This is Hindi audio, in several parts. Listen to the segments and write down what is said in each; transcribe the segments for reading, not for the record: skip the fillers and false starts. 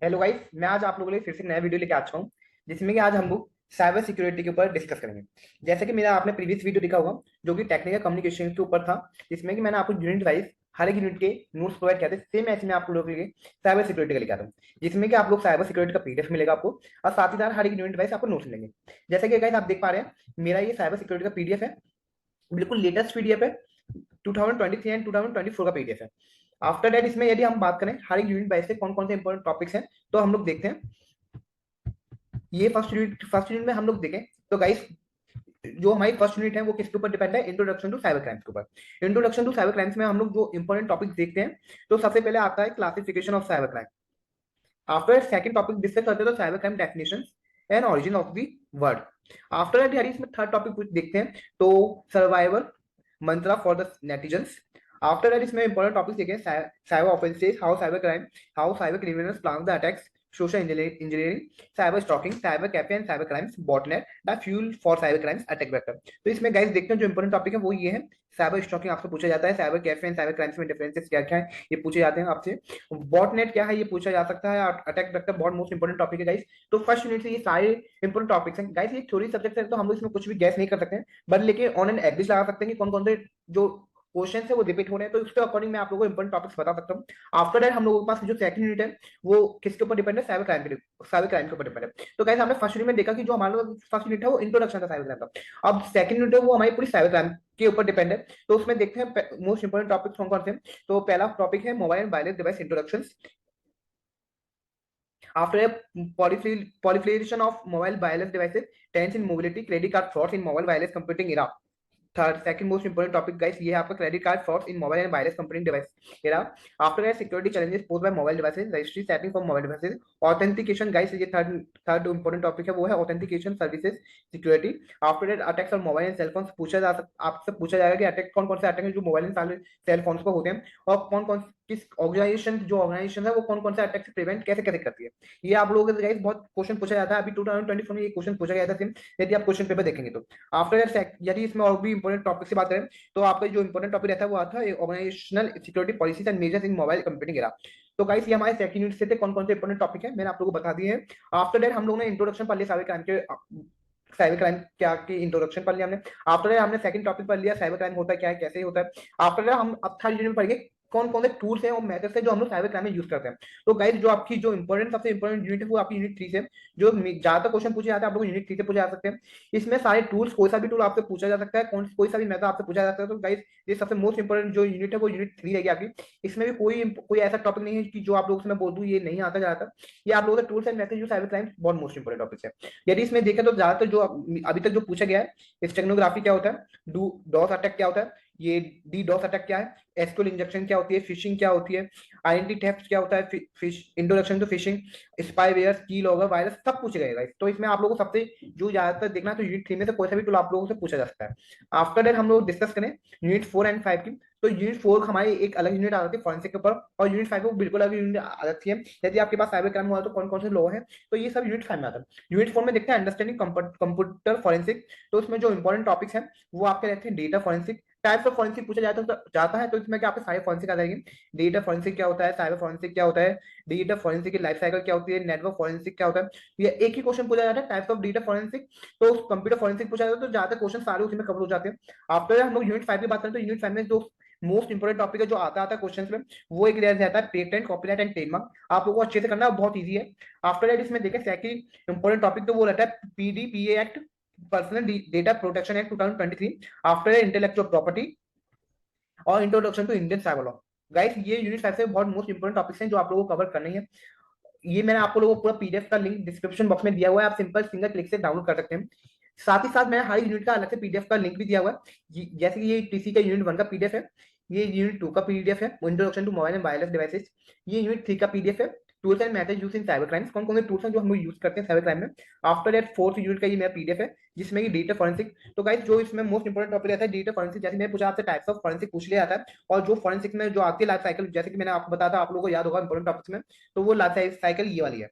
हेलो गाइस, मैं आज आप लोगों के लिए फिर से नया वीडियो लेके आ चुका हूँ जिसमें कि आज हम लोग साइबर सिक्योरिटी के ऊपर डिस्कस करेंगे। जैसे कि मेरा आपने प्रीवियस वीडियो देखा होगा जो कि टेक्निकल कम्युनिकेशन के ऊपर था, जिसमें कि मैंने आपको यूनिट वाइज हर एक यूनिट के नोट्स प्रोवाइड किए थे। सेम ऐसे मैं आप लोगों के लिए साइबर सिक्योरिटी का लेके आता हूँ, जिसमें कि आप लोग साइबर सिक्योरिटी का पीडीएफ मिलेगा आपको, और साथ ही साथ हर एक यूनिट वाइज आपको नोट्स मिलेंगे। जैसे कि गाइस आप देख पा रहे हैं, मेरा ये साइबर सिक्योरिटी का पीडीएफ है, बिल्कुल लेटेस्ट पीडीएफ है, 2023 एंड 2024 का पीडीएफ है। आफ्टर दैट इसमें यदि हम बात करें हर एक यूनिट वाइज से कौन कौन से इंपॉर्टेंट टॉपिक्स हैं, तो हम लोग देखते हैं। ये फर्स्ट यूनिट में हम लोग देखें तो गाइस, जो हमारी फर्स्ट यूनिट है वो किसके ऊपर डिपेंड है? इंट्रोडक्शन टू साइबर क्राइम्स के ऊपर। इंट्रोडक्शन टू साइबर क्राइम्स में हम लोग जो इंपॉर्टेंट टॉपिक देखते हैं, तो सबसे पहले आता है classification of cyber crime. After second topic discuss करते हैं तो cyber crime definitions and origin of the word. After that इसमें थर्ड टॉपिक देखते हैं तो survival Mantra for the netizens. After that इसमें इंपॉर्टेंट टॉपिक देखें cyber offences, how cyber crime, how cyber criminals plan the attacks, social engineering, cyber stalking, cyber cafe and cyber crimes, botnet, the fuel for cyber crimes, attack vector। तो इसमें गाइस देखते हैं जो इंपॉर्टेंट टॉपिक है वो ये है। साइबर स्टॉकिंग आपसे पूछा जाता है, cyber cafe and cyber crimes में डिफरेंसेस क्या क्या है ये पूछे जाते हैं आपसे। बॉटनेट क्या है ये पूछा जा सकता है। अटैक वेक्टर बहुत मोस्ट इंपॉर्टेंट टॉपिक है गाइस। तो फर्स्ट यूनिट से ये सारे इंपॉर्टेंट टॉपिक्स हैं गाइस। ये थ्योरी सब्जेक्ट है तो हम लोग इसमें कुछ भी गैस नहीं कर सकते हैं, बट लेकिन ऑन एन एवरेज लगा सकते हैं कि कौन कौन से जो क्वेश्चन है वो रिपीट हो रहे हैं, तो उसके अकॉर्डिंग मैं आप लोगों को इंपॉर्टेंट टॉपिक्स बता सकता हूँ। आफ्टर दैट हम लोगों के पास जो सेकंड यूनिट है वो किसके ऊपर डिपेंड है? साइबर क्राइम के ऊपर डिपेंड है। तो गाइस हमने फर्स्ट यूनिट में देखा कि जो हमारा फर्स्ट यूनिट है वो इंट्रोडक्शन था साइबर क्राइम का। अब सेकंड यूनिट है वो हमारी पूरी साइबर क्राइम के ऊपर डिपेंड है। तो उसमें देखते हैं मोस्ट इंपोर्टेंट टॉपिक्स कौन कौन से हैं। तो पहला टॉपिक है mobile and wireless device introduction. After a proliferation of mobile wireless devices, trends in mobility, credit card frauds in mobile wireless computing era। Third second most important topic guys ये है आपका credit card frauds in mobile and wireless company device era. After that security challenges posed by mobile devices, registry setting for mobile devices, authentication guys ये थर्ड थर्ड इंपोर्टेंट टॉपिक है वो है authentication services security. After that attacks on mobile and cell phones आपसे पूछा जाएगा कि अटैक कौन कौन से अटैक है जो मोबाइल एंड सेल फोन्स को होते हैं, और कौन कौन किस ऑर्गेनाइजेशन है वो कौन कौन से अटैक से प्रिवेंट कैसे कैसे करती है। ये आप लोगों के गाइस बहुत क्वेश्चन पूछा जाता है। अभी 2024 में ये क्वेश्चन पूछा गया था सेम, यदि आप क्वेश्चन पेपर देखेंगे तो। आफ्टर दैट यदि इसमें और भी इंपॉर्टेंट टॉपिक की बात करें तो आपका जो इंपॉर्टेंट टॉपिक रहता है वो आता है organizational security policies and measures in mobile computing era. तो गाइस ये हमारे सेकंड यूनिट से थे कौन कौन से इंपॉर्टेंट टॉपिक है मैंने आप लोगों को बता दिए हैं। आफ्टर दैट हम लोगों ने इंट्रोडक्शन पढ़ लिया साइबर क्राइम क्या की इंट्रोडक्शन पढ़ लिया हमने। आफ्टर दैट हमने सेकंड टॉपिक पढ़ लिया साइबर क्राइम होता है क्या है कैसे होता है। आफ्टर दैट हम अब थर्ड यूनिट में पढ़ेंगे कौन कौन से टूल्स हैं और मेथड्स हैं जो हम लोग साइबर क्राइम में यूज करते हैं। तो गाइस जो आपकी जो इंपॉर्टेंट सबसे इंपॉर्टेंट यूनिट है वो आपकी यूनिट 3 से, जो ज्यादातर क्वेश्चन पूछे जाते हैं आप लोग यूनिट 3 से पूछे जा सकते हैं। इसमें सारे टूल्स, कोई सा भी टूल आपसे पूछा जा सकता है, कोई सा भी मेथड आपसे पूछा जा सकता है। तो गाइस ये सबसे मोस्ट इंपॉर्टेंट जो यूनिट है वो यूनिट 3 रहेगी आपकी। इसमें भी कोई कोई ऐसा टॉपिक नहीं है कि जो आप लोगों से मैं बोल दूं ये नहीं आता जाता। ये आप लोगों का टूल्स एंड मेथड जो साइबर क्राइम बहुत मोस्ट इंपॉर्टेंट टॉपिक है। यदि इसमें देखें तो ज्यादातर जो अभी तक जो पूछा गया है, स्टेगनोग्राफी क्या होता है, डॉस अटैक क्या होता है, ये डी डॉस अटैक क्या है, एसक्यूएल इंजेक्शन क्या होती है, फिशिंग क्या होती है, आइडेंटिटी थेफ्ट क्या होता है, phish introduction to phishing, spyware, keylogger, virus, सब पूछे गए। तो इसमें आप लोगों को सबसे जो ज्यादातर देखना है तो यूनिट 3 में से कोई सा भी टूल आप लोगों से पूछा जा सकता है। आफ्टर दैट हम लोग डिस्कस करें यूनिट 4 एंड 5 की। तो यूनिट 4 हमारी एक अलग यूनिट आ जाती है फॉरेंसिक के ऊपर, और यूनिट 5 को बिल्कुल अलग यूनिट आ जाती है। यदि आपके पास साइबर क्राइम हुआ तो कौन कौन से लॉ है, तो ये सब यूनिट 5 में आता है। यूनिट 4 में देखते हैं अंडरस्टैंडिंग कंप्यूटर फॉरेंसिक। तो इसमें जो इंपॉर्टेंट टॉपिक्स हैं वो आपके रहते हैं data forensic, types of forensic पूछा जाता है। तो इसमें क्या आपके सारे फॉरेंसिक आ जाएंगे। डेटा फॉरेंसिक क्या होता है, साइबर फॉरेंसिक क्या होता है, डिजिटल फॉरेंसिक की लाइफ साइकिल क्या होती है, नेटवर्क फॉरेंसिक क्या होता है। ये एक ही क्वेश्चन पूछा जाता है टाइप्स ऑफ डेटा फॉरेंसिक। तो कंप्यूटर फॉरेंसिक पूछा जाता है तो ज्यादा क्वेश्चन सारे उसी में कवर हो जाते हैं। आफ्टर हम लोग यूनिट 5 की बात करें तो यूनिट 5 में जो मोस्ट इंपोर्टेंट टॉपिक है जो आता है क्वेश्चन में, वो एक रहता है पेटेंट, कॉपीराइट एंड ट्रेडमार्क। आप लोगों को अच्छे से करना बहुत ईजी है। आफ्टर दैट इसमें देखें सेकंड इंपोर्टेंट टॉपिक तो वो रहता है PDPA act, personal data protection act 2023। After intellectual property और introduction to Indian cyber law. Guys ये यूनिट 5 से बहुत मोस्ट इंपोर्टेंट टॉपिक्स हैं जो आप लोगों को कवर करनी है। ये मैंने आपको लोगों को पूरा पीडीएफ का लिंक डिस्क्रिप्शन बॉक्स में दिया हुआ है, आप सिंपल सिंगल क्लिक से डाउनलोड कर सकते हैं। साथ ही साथ मैंने हर यूनिट का अलग से पीडीएफ का लिंक भी दिया हुआ है। जैसे कि ये टीसी का यूनिट 1 का पीडीएफ है, ये यूनिट 2 का पीडीएफ है introduction to mobile and wireless devices, ये यूनिट 3 का पीडीएफ है tools and methods used in cyber crimes, कौन कौन से टूल्स हैं जो हम लोग यूज करते हैं साइबर क्राइम में। आफ्टर दैट फोर्थ यूनिट का ये मेरा पीडीएफ है जिसमें कि डेटा फॉरेंसिक। तो गाइस जो इसमें मोस्ट इंपोर्टेंट टॉपिक रहता है डेटा फॉरेंसिक, जैसे मैंने पूछा आपसे टाइप्स ऑफ फॉरेंसिक पूछ लिया जाता है, और जो फॉरेंसिक में जो आती है लाइफ साइकिल, जैसे कि मैंने आपको बताया था, आप लोगों को याद होगा इंपोर्टेंट टॉपिक्स में, तो वो लाइफ साइकिल ये वाली है।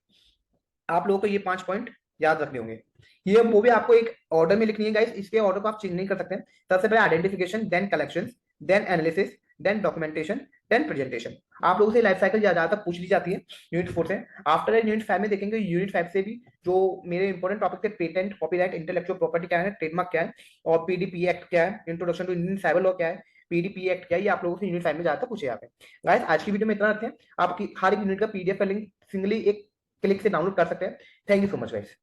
आप लोगों को ये 5 पॉइंट याद रखने होंगे। ये वो भी आपको एक ऑर्डर में लिखनी है गाइस, इसके ऑर्डर को आप चेंज नहीं कर सकते। सबसे पहले identification, then collection, then analysis, then documentation, then presentation. आप लोगों से लाइफ साइकिल ज्यादातर पूछ ली जाती है यूनिट 4 से। आफ्टर यूनिट 5 में देखेंगे यूनिट 5 से भी जो मेरे इंपॉर्टेंट टॉपिक थे, पेटेंट, कॉपीराइट, इंटेलेक्चुअल प्रॉपर्टी क्या है, ट्रेडमार्क क्या है, और पीडीपी एक्ट क्या है, introduction to Indian cyber law क्या है, पीडीपी एक्ट क्या है, ये आप लोगों से यूनिट 5 में ज्यादातर पूछे जाते हैं। गाइस आज की वीडियो में इतना रखते हैं। आपकी हर एक यूनिट का पीडीएफ का लिंक सिंगली एक क्लिक से डाउनलोड कर सकते हैं। Thank you so much guys.